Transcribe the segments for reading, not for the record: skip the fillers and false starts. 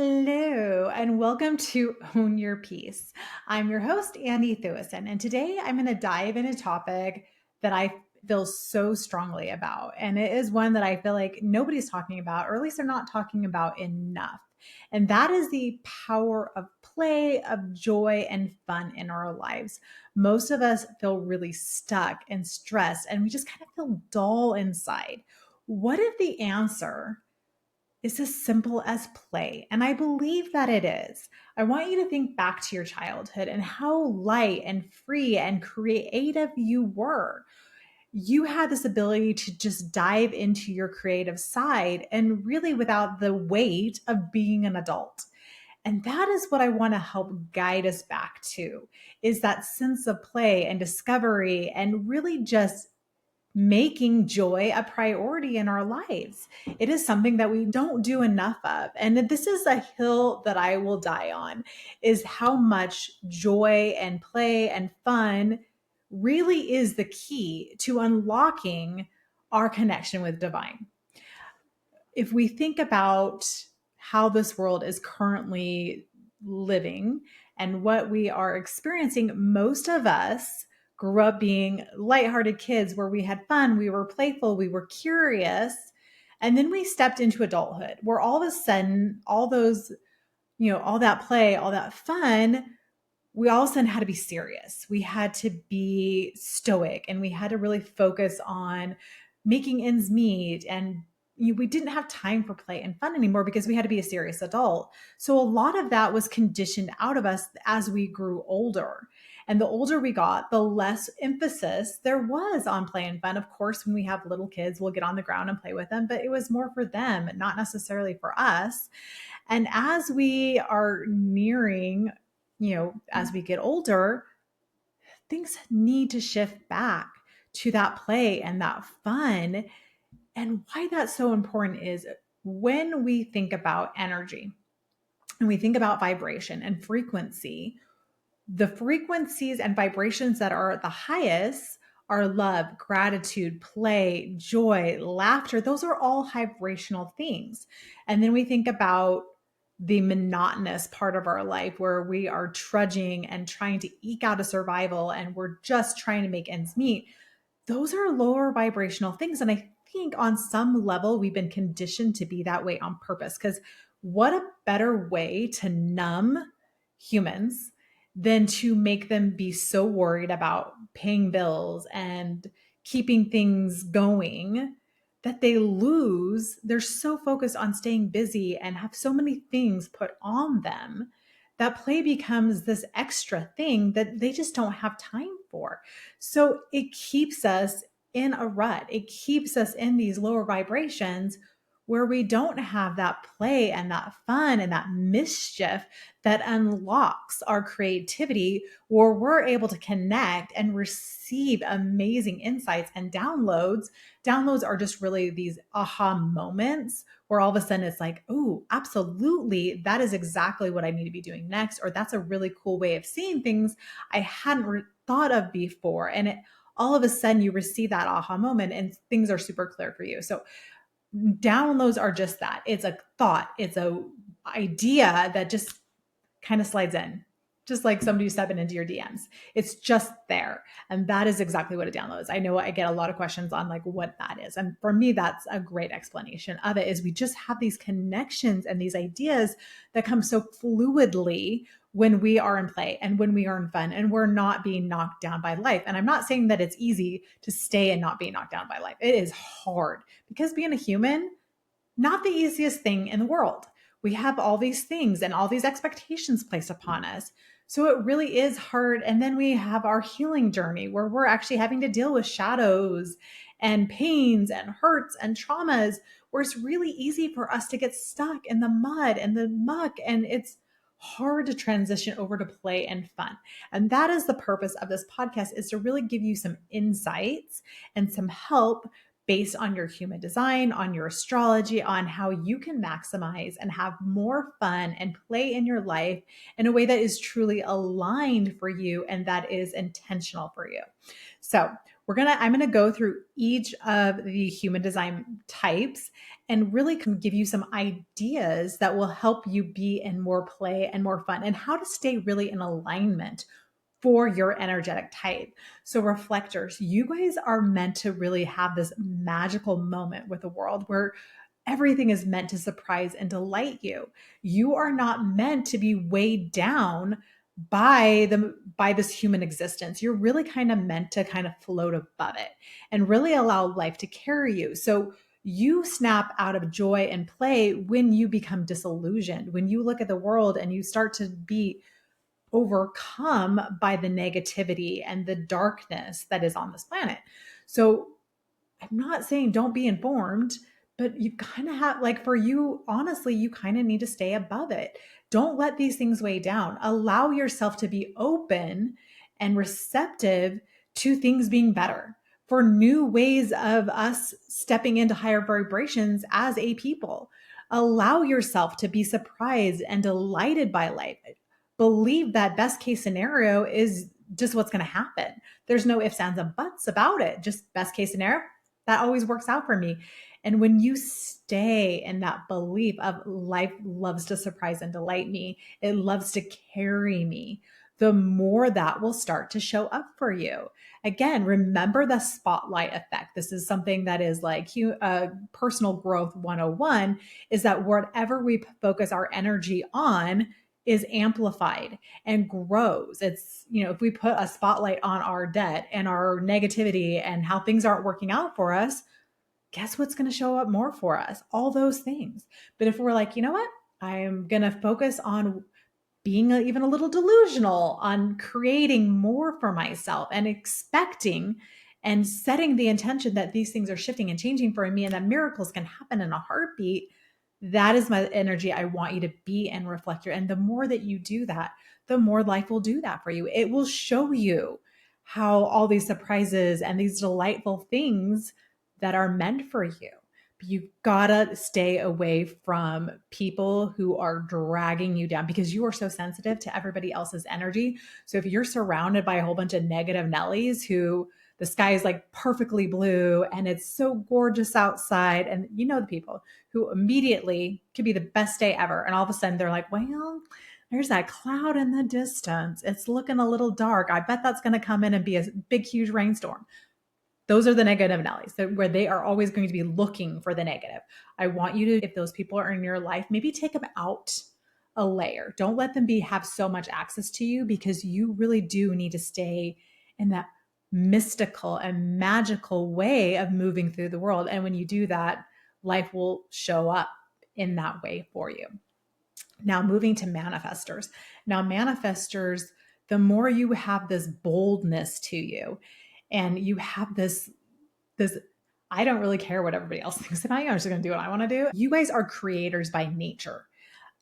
Hello, and welcome to Own Your Peace. I'm your host, Andie Thueson, and today I'm going to dive into a topic that I feel so strongly about. And it is one that I feel like nobody's talking about, or at least they're not talking about enough. And that is the power of play, of joy, and fun in our lives. Most of us feel really stuck and stressed, and we just kind of feel dull inside. What if the answer is as simple as play? And I believe that it is. I want you to think back to your childhood and how light and free and creative you were. You had this ability to just dive into your creative side and really without the weight of being an adult. And that is what I want to help guide us back to, is that sense of play and discovery and really just making joy a priority in our lives. It is something that we don't do enough of. And this is a hill that I will die on, is how much joy and play and fun really is the key to unlocking our connection with divine. If we think about how this world is currently living and what we are experiencing, most of us grew up being lighthearted kids where we had fun, we were playful, we were curious. And then we stepped into adulthood where all of a sudden, all those, all that play, all that fun, we all of a sudden had to be serious. We had to be stoic and we had to really focus on making ends meet. And we didn't have time for play and fun anymore because we had to be a serious adult. So a lot of that was conditioned out of us as we grew older. And the older we got, the less emphasis there was on play and fun. Of course, when we have little kids, we'll get on the ground and play with them, but it was more for them, not necessarily for us. And as we are nearing, as we get older, things need to shift back to that play and that fun. And why that's so important is when we think about energy and we think about vibration and frequency, the frequencies and vibrations that are at the highest are love, gratitude, play, joy, laughter. Those are all vibrational things. And then we think about the monotonous part of our life where we are trudging and trying to eke out a survival and we're just trying to make ends meet. Those are lower vibrational things. And I think on some level, we've been conditioned to be that way on purpose, because what a better way to numb humans than to make them be so worried about paying bills and keeping things going that they're so focused on staying busy and have so many things put on them that play becomes this extra thing that they just don't have time for. So it keeps us in a rut. It keeps us in these lower vibrations where we don't have that play and that fun and that mischief that unlocks our creativity, where we're able to connect and receive amazing insights and downloads. Downloads are just really these aha moments where all of a sudden it's like, oh, absolutely, that is exactly what I need to be doing next. Or that's a really cool way of seeing things I hadn't thought of before. And all of a sudden you receive that aha moment and things are super clear for you. So downloads are just that. It's a thought, it's a idea that just kind of slides in, just like somebody stepping into your DMs. It's just there. And that is exactly what a download is. I know I get a lot of questions on like what that is. And for me, that's a great explanation of it, is we just have these connections and these ideas that come so fluidly when we are in play and when we are in fun and we're not being knocked down by life. And I'm not saying that it's easy to stay and not be knocked down by life. It is hard, because being a human, not the easiest thing in the world. We have all these things and all these expectations placed upon us. So it really is hard. And then we have our healing journey where we're actually having to deal with shadows and pains and hurts and traumas, where it's really easy for us to get stuck in the mud and the muck. And it's hard to transition over to play and fun. And that is the purpose of this podcast, is to really give you some insights and some help based on your human design, on your astrology, on how you can maximize and have more fun and play in your life in a way that is truly aligned for you and that is intentional for you. So I'm going to go through each of the human design types and really give you some ideas that will help you be in more play and more fun, and how to stay really in alignment for your energetic type. So reflectors, you guys are meant to really have this magical moment with the world where everything is meant to surprise and delight you. You are not meant to be weighed down by this human existence. You're really kind of meant to kind of float above it and really allow life to carry you. So you snap out of joy and play when you become disillusioned, when you look at the world and you start to be overcome by the negativity and the darkness that is on this planet. So I'm not saying don't be informed, but you kind of have, like, for you, honestly, you kind of need to stay above it. Don't let these things weigh down. Allow yourself to be open and receptive to things being better, for new ways of us stepping into higher vibrations as a people. Allow yourself to be surprised and delighted by life. Believe that best case scenario is just what's going to happen. There's no ifs, ands, and buts about it. Just best case scenario, that always works out for me. And when you stay in that belief of life loves to surprise and delight me, it loves to carry me, the more that will start to show up for you. Again, remember the spotlight effect. This is something that is like personal growth 101, is that whatever we focus our energy on is amplified and grows. It's, if we put a spotlight on our debt and our negativity and how things aren't working out for us, guess what's going to show up more for us? All those things. But if we're like, you know what? I'm going to focus on being even a little delusional, on creating more for myself and expecting and setting the intention that these things are shifting and changing for me and that miracles can happen in a heartbeat. That is my energy I want you to be and reflect your. And the more that you do that, the more life will do that for you. It will show you how all these surprises and these delightful things that are meant for you. You gotta stay away from people who are dragging you down, because you are so sensitive to everybody else's energy. So if you're surrounded by a whole bunch of negative Nellies who the sky is like perfectly blue and it's so gorgeous outside, and the people who immediately could be the best day ever, and all of a sudden they're like, well, there's that cloud in the distance, it's looking a little dark, I bet that's going to come in and be a big huge rainstorm. Those are the negative Nellies, where they are always going to be looking for the negative. I want you to, if those people are in your life, maybe take them out a layer. Don't let them have so much access to you, because you really do need to stay in that mystical and magical way of moving through the world. And when you do that, life will show up in that way for you. Now, moving to manifestors. Now, manifestors, the more you have this boldness to you, and you have this I don't really care what everybody else thinks about you, I'm just going to do what I want to do. You guys are creators by nature,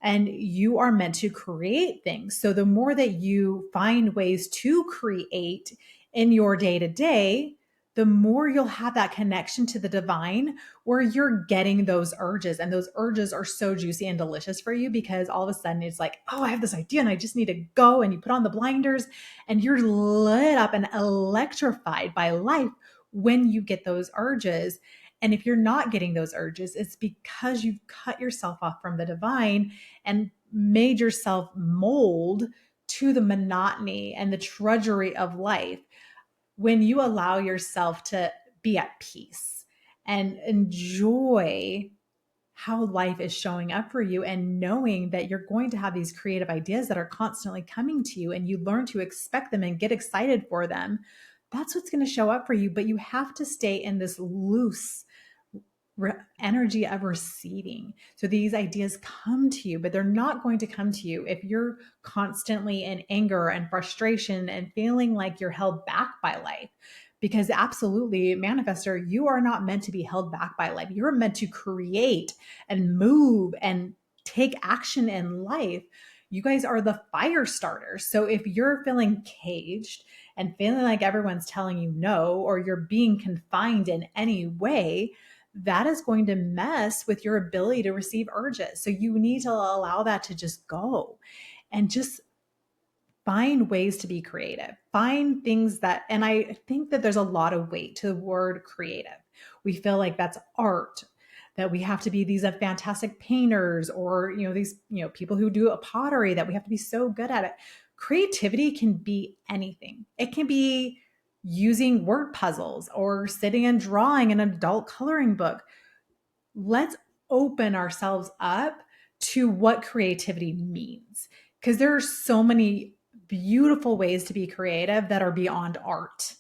and you are meant to create things. So the more that you find ways to create in your day to day, the more you'll have that connection to the divine, where you're getting those urges. And those urges are so juicy and delicious for you, because all of a sudden it's like, oh, I have this idea and I just need to go. And you put on the blinders and you're lit up and electrified by life when you get those urges. And if you're not getting those urges, it's because you've cut yourself off from the divine and made yourself mold to the monotony and the drudgery of life. When you allow yourself to be at peace and enjoy how life is showing up for you, and knowing that you're going to have these creative ideas that are constantly coming to you, and you learn to expect them and get excited for them, that's what's going to show up for you. But you have to stay in this loose energy of receiving. So these ideas come to you, but they're not going to come to you if you're constantly in anger and frustration and feeling like you're held back by life. Because absolutely, manifestor, you are not meant to be held back by life. You're meant to create and move and take action in life. You guys are the fire starters. So if you're feeling caged and feeling like everyone's telling you no, or you're being confined in any way, that is going to mess with your ability to receive urges. So you need to allow that to just go and just find ways to be creative, find things that, and I think that there's a lot of weight to the word creative. We feel like that's art, that we have to be these fantastic painters, or, these, people who do a pottery, that we have to be so good at it. Creativity can be anything. It can be using word puzzles or sitting and drawing an adult coloring book. Let's open ourselves up to what creativity means, because there are so many beautiful ways to be creative that are beyond art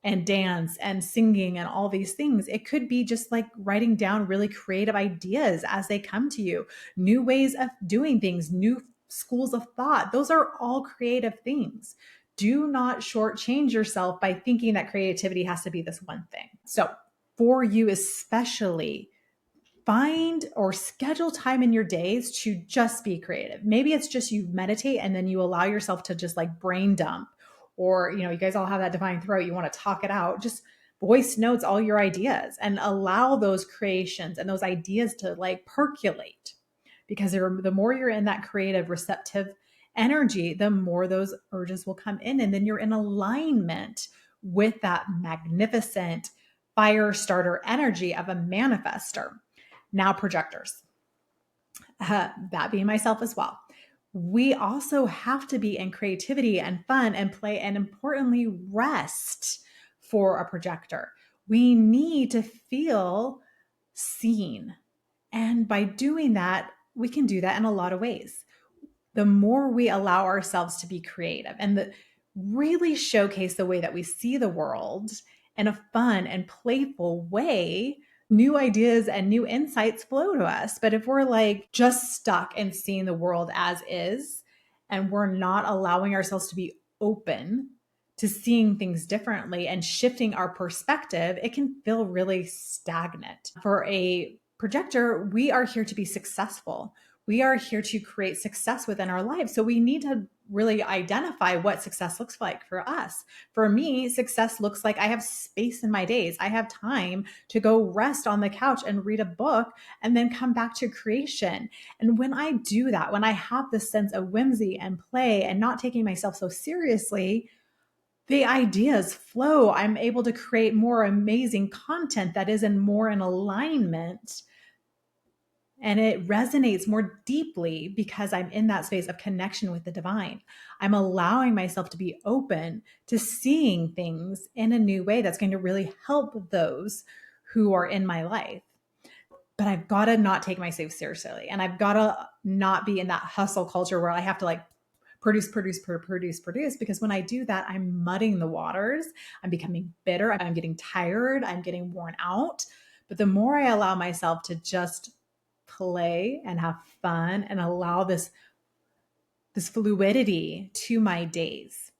and dance and singing and all these things. It could be just like writing down really creative ideas as they come to you, new ways of doing things, new schools of thought. Those are all creative things. Do not shortchange yourself by thinking that creativity has to be this one thing. So, for you especially, find or schedule time in your days to just be creative. Maybe it's just you meditate and then you allow yourself to just like brain dump, or, you guys all have that divine throat. You want to talk it out. Just voice notes all your ideas and allow those creations and those ideas to like percolate, because the more you're in that creative, receptive energy, the more those urges will come in. And then you're in alignment with that magnificent fire starter energy of a manifestor. Now, projectors, that being myself as well, we also have to be in creativity and fun and play, and importantly, rest. For a projector, we need to feel seen. And by doing that, we can do that in a lot of ways. The more we allow ourselves to be creative and really showcase the way that we see the world in a fun and playful way, new ideas and new insights flow to us. But if we're like just stuck in seeing the world as is, and we're not allowing ourselves to be open to seeing things differently and shifting our perspective, it can feel really stagnant. For a projector, we are here to be successful. We are here to create success within our lives. So we need to really identify what success looks like for us. For me, success looks like I have space in my days. I have time to go rest on the couch and read a book and then come back to creation. And when I do that, when I have this sense of whimsy and play and not taking myself so seriously, the ideas flow. I'm able to create more amazing content that is more in alignment, and it resonates more deeply because I'm in that space of connection with the divine. I'm allowing myself to be open to seeing things in a new way that's going to really help those who are in my life. But I've got to not take myself seriously. And I've got to not be in that hustle culture where I have to like produce, because when I do that, I'm muddying the waters. I'm becoming bitter. I'm getting tired. I'm getting worn out. But the more I allow myself to just play and have fun and allow this fluidity to my days,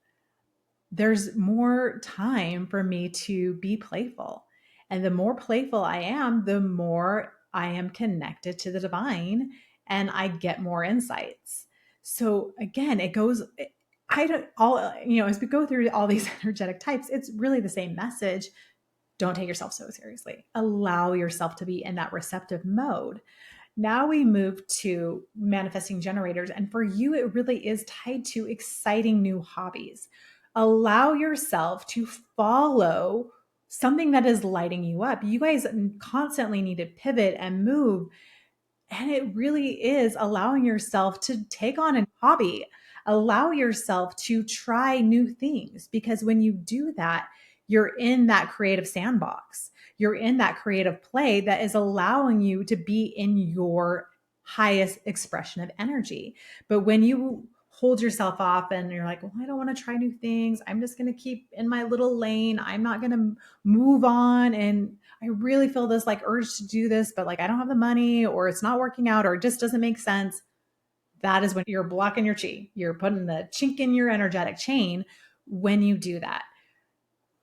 there's more time for me to be playful. And the more playful I am, the more I am connected to the divine and I get more insights. So again, it goes, I don't all, as we go through all these energetic types, it's really the same message. Don't take yourself so seriously. Allow yourself to be in that receptive mode. Now we move to manifesting generators. And for you, it really is tied to exciting new hobbies. Allow yourself to follow something that is lighting you up. You guys constantly need to pivot and move. And it really is allowing yourself to take on a hobby. Allow yourself to try new things, because when you do that, you're in that creative sandbox. You're in that creative play that is allowing you to be in your highest expression of energy. But when you hold yourself off and you're like, well, I don't want to try new things, I'm just going to keep in my little lane, I'm not going to move on, and I really feel this like urge to do this, but like I don't have the money, or it's not working out, or it just doesn't make sense. That is when you're blocking your chi. You're putting the chink in your energetic chain when you do that.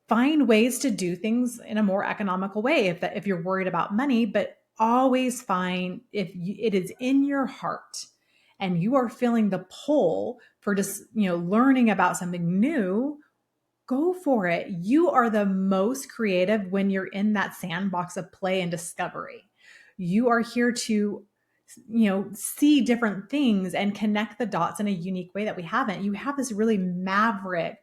Find ways to do things in a more economical way if you're worried about money, but always find, if it is in your heart and you are feeling the pull for just, learning about something new, go for it. You are the most creative when you're in that sandbox of play and discovery. You are here to see different things and connect the dots in a unique way that we haven't. You have this really maverick,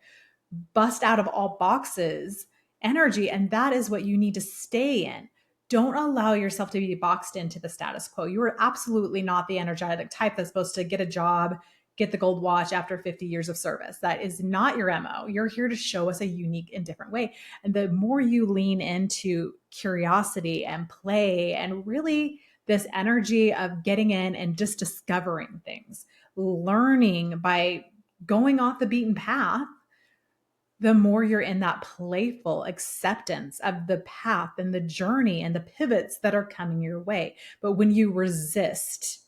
bust out of all boxes energy, and that is what you need to stay in. Don't allow yourself to be boxed into the status quo. You are absolutely not the energetic type that's supposed to get a job, get the gold watch after 50 years of service. That is not your MO. You're here to show us a unique and different way. And the more you lean into curiosity and play and really this energy of getting in and just discovering things, learning by going off the beaten path, the more you're in that playful acceptance of the path and the journey and the pivots that are coming your way. But when you resist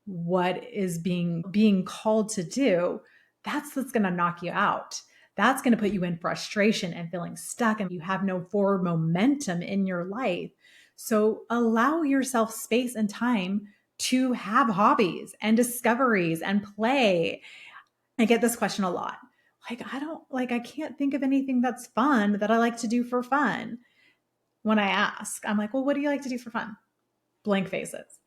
what is being called to do, that's what's going to knock you out. That's going to put you in frustration and feeling stuck, and you have no forward momentum in your life. So allow yourself space and time to have hobbies and discoveries and play. I get this question a lot. I can't think of anything that's fun that I like to do for fun. When I ask, I'm like, well, what do you like to do for fun? Blank faces.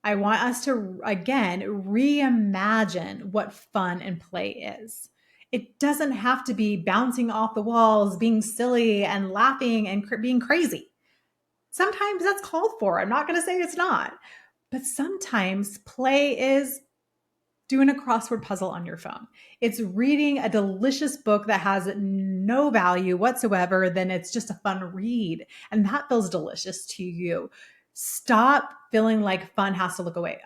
I want us to, again, reimagine what fun and play is. It doesn't have to be bouncing off the walls, being silly and laughing and being crazy. Sometimes that's called for. I'm not going to say it's not. But sometimes play is doing a crossword puzzle on your phone. It's reading a delicious book that has no value whatsoever, then it's just a fun read. And that feels delicious to you. Stop feeling like fun has to look away.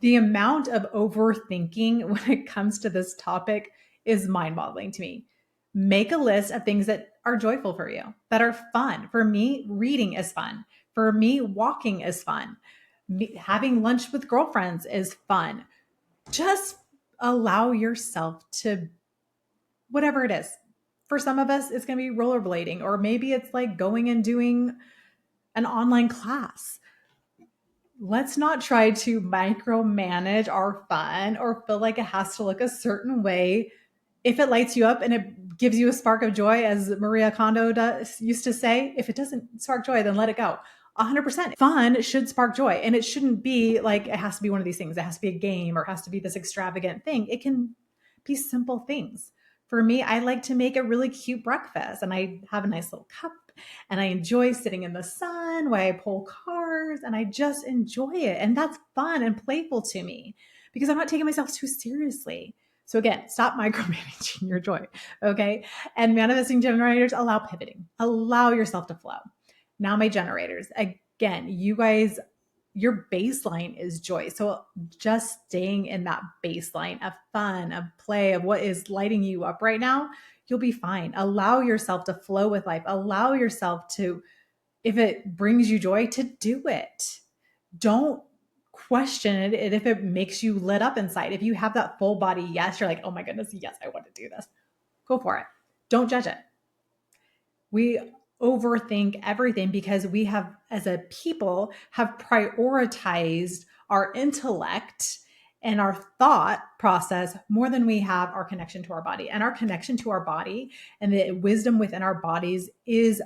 The amount of overthinking when it comes to this topic is mind-boggling to me. Make a list of things that are joyful for you, that are fun. For me, reading is fun. For me, walking is fun. Having lunch with girlfriends is fun. Just allow yourself to, whatever it is. For some of us, it's going to be rollerblading, or maybe it's like going and doing an online class. Let's not try to micromanage our fun or feel like it has to look a certain way. If it lights you up and it gives you a spark of joy, as Maria Kondo used to say, if it doesn't spark joy, then let it go. 100%. Fun should spark joy. And it shouldn't be like it has to be one of these things. It has to be a game or it has to be this extravagant thing. It can be simple things. For me, I like to make a really cute breakfast, and I have a nice little cup, and I enjoy sitting in the sun while I pull cars, and I just enjoy it. And that's fun and playful to me because I'm not taking myself too seriously. So again, stop micromanaging your joy, okay? And manifesting generators, allow pivoting. Allow yourself to flow. Now my generators, again, you guys, your baseline is joy. So just staying in that baseline of fun, of play, of what is lighting you up right now, you'll be fine. Allow yourself to flow with life. Allow yourself to, if it brings you joy, to do it. Don't question it if it makes you lit up inside. If you have that full body yes, you're like, oh my goodness, yes, I want to do this. Go for it. Don't judge it. We overthink everything because we have, as a people, have prioritized our intellect and our thought process more than we have our connection to our body. And our connection to our body and the wisdom within our bodies is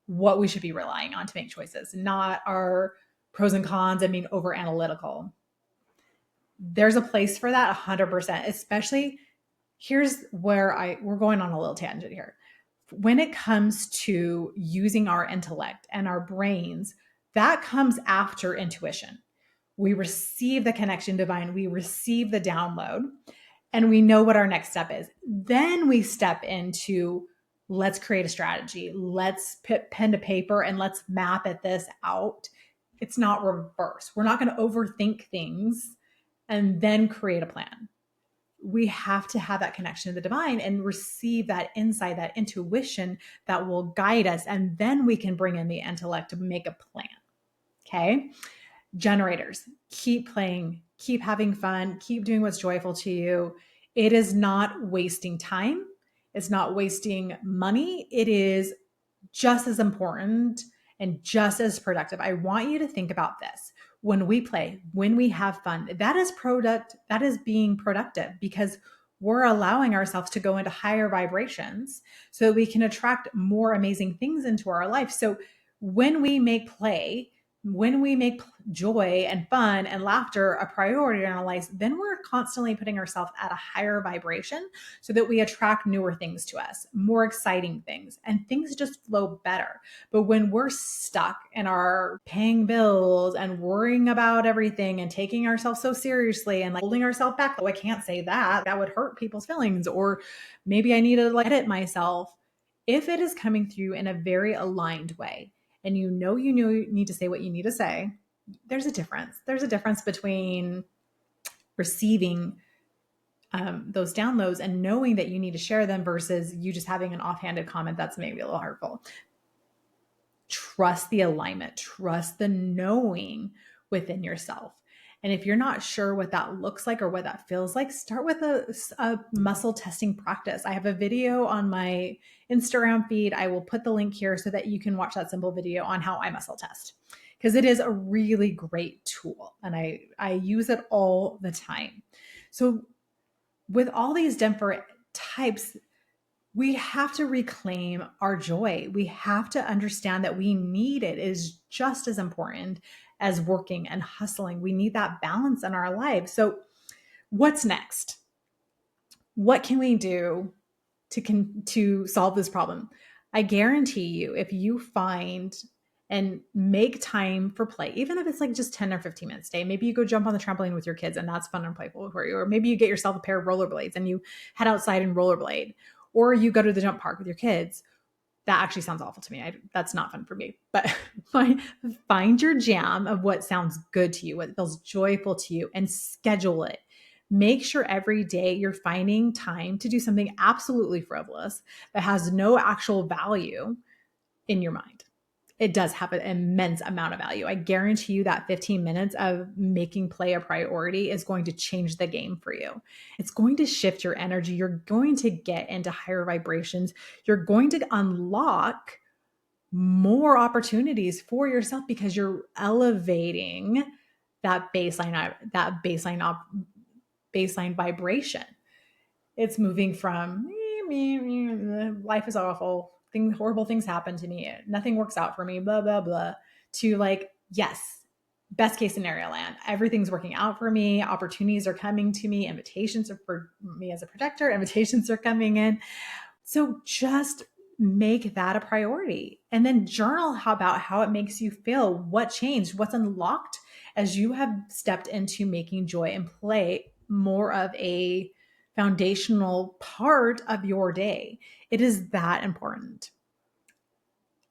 what we should be relying on to make choices, not our pros and cons and being over analytical. There's a place for that 100%, especially here's where we're going on a little tangent here. When it comes to using our intellect and our brains, that comes after intuition. We receive the connection divine, we receive the download, and we know what our next step is. Then we step into, let's create a strategy. Let's put pen to paper and let's map this out. It's not reverse. We're not going to overthink things and then create a plan. We have to have that connection to the divine and receive that insight, that intuition that will guide us. And then we can bring in the intellect to make a plan. Okay. Generators, keep playing, keep having fun, keep doing what's joyful to you. It is not wasting time. It's not wasting money. It is just as important and just as productive. I want you to think about this. When we play, when we have fun, that is being productive because we're allowing ourselves to go into higher vibrations so we can attract more amazing things into our life. So when we make play when we make joy and fun and laughter a priority in our lives, then we're constantly putting ourselves at a higher vibration so that we attract newer things to us, more exciting things, and things just flow better. But when we're stuck in our paying bills and worrying about everything and taking ourselves so seriously and like holding ourselves back, oh, I can't say that, that would hurt people's feelings, or maybe I need to like edit myself. If it is coming through in a very aligned way, and you know you need to say what you need to say, there's a difference. There's a difference between receiving those downloads and knowing that you need to share them versus you just having an offhanded comment that's maybe a little hurtful. Trust the alignment, trust the knowing within yourself. And if you're not sure what that looks like or what that feels like, start with a muscle testing practice. I have a video on my Instagram feed. I will put the link here so that you can watch that simple video on how I muscle test, because it is a really great tool and I use it all the time. So with all these different types, we have to reclaim our joy. We have to understand that we need it. It is just as important as working and hustling. We need that balance in our lives. So what's next? What can we do to solve this problem? I guarantee you, if you find and make time for play, even if it's like just 10 or 15 minutes a day, maybe you go jump on the trampoline with your kids and that's fun and playful for you. Or maybe you get yourself a pair of rollerblades and you head outside and rollerblade, or you go to the jump park with your kids. That actually sounds awful to me. That's not fun for me, but find your jam of what sounds good to you, what feels joyful to you, and schedule it. Make sure every day you're finding time to do something absolutely frivolous that has no actual value in your mind. It does have an immense amount of value. I guarantee you that 15 minutes of making play a priority is going to change the game for you. It's going to shift your energy. You're going to get into higher vibrations. You're going to unlock more opportunities for yourself because you're elevating that baseline vibration. It's moving from life is awful, horrible things happen to me, nothing works out for me, blah blah blah, to like, yes, best case scenario land, everything's working out for me, opportunities are coming to me, invitations are for me as a projector, invitations are coming in. So just make that a priority and then journal about how it makes you feel, what changed, what's unlocked as you have stepped into making joy and play more of a foundational part of your day. It is that important.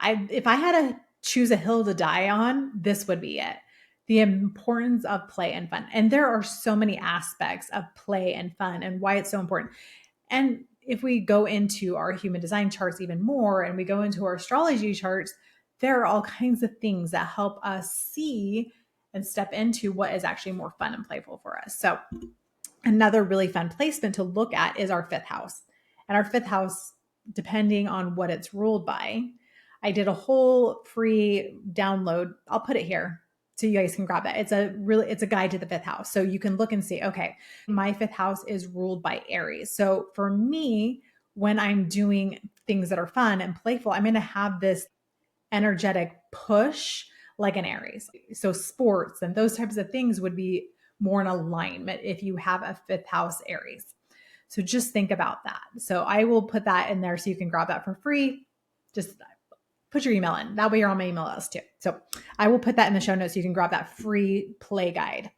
If I had to choose a hill to die on, this would be it. The importance of play and fun. And there are so many aspects of play and fun and why it's so important. And if we go into our human design charts even more and we go into our astrology charts, there are all kinds of things that help us see and step into what is actually more fun and playful for us. So another really fun placement to look at is our fifth house. And our fifth house, depending on what it's ruled by, I did a whole free download. I'll put it here so you guys can grab that. It's a guide to the fifth house. So you can look and see, okay, my fifth house is ruled by Aries. So for me, when I'm doing things that are fun and playful, I'm going to have this energetic push like an Aries. So sports and those types of things would be more in alignment if you have a fifth house Aries. So just think about that. So I will put that in there so you can grab that for free. Just put your email in. That way you're on my email list too. So I will put that in the show notes so you can grab that free play guide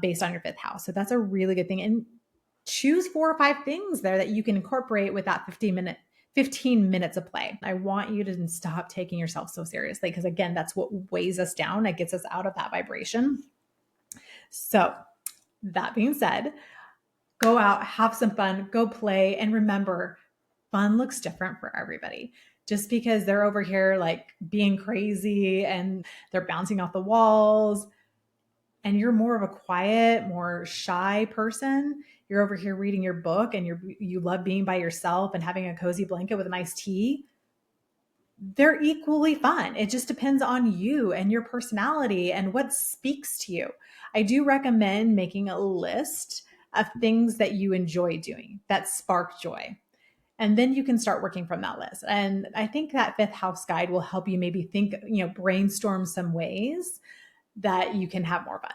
based on your fifth house. So that's a really good thing. And choose 4 or 5 things there that you can incorporate with that 15 minutes of play. I want you to stop taking yourself so seriously because, again, that's what weighs us down. It gets us out of that vibration. So that being said, go out, have some fun, go play, and remember, fun looks different for everybody. Just because they're over here like being crazy and they're bouncing off the walls and you're more of a quiet, more shy person, you're over here reading your book and you love being by yourself and having a cozy blanket with a nice tea, they're equally fun. It just depends on you and your personality and what speaks to you. I do recommend making a list of things that you enjoy doing that spark joy. And then you can start working from that list. And I think that fifth house guide will help you maybe think, brainstorm some ways that you can have more fun.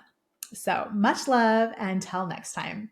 So much love, and until next time.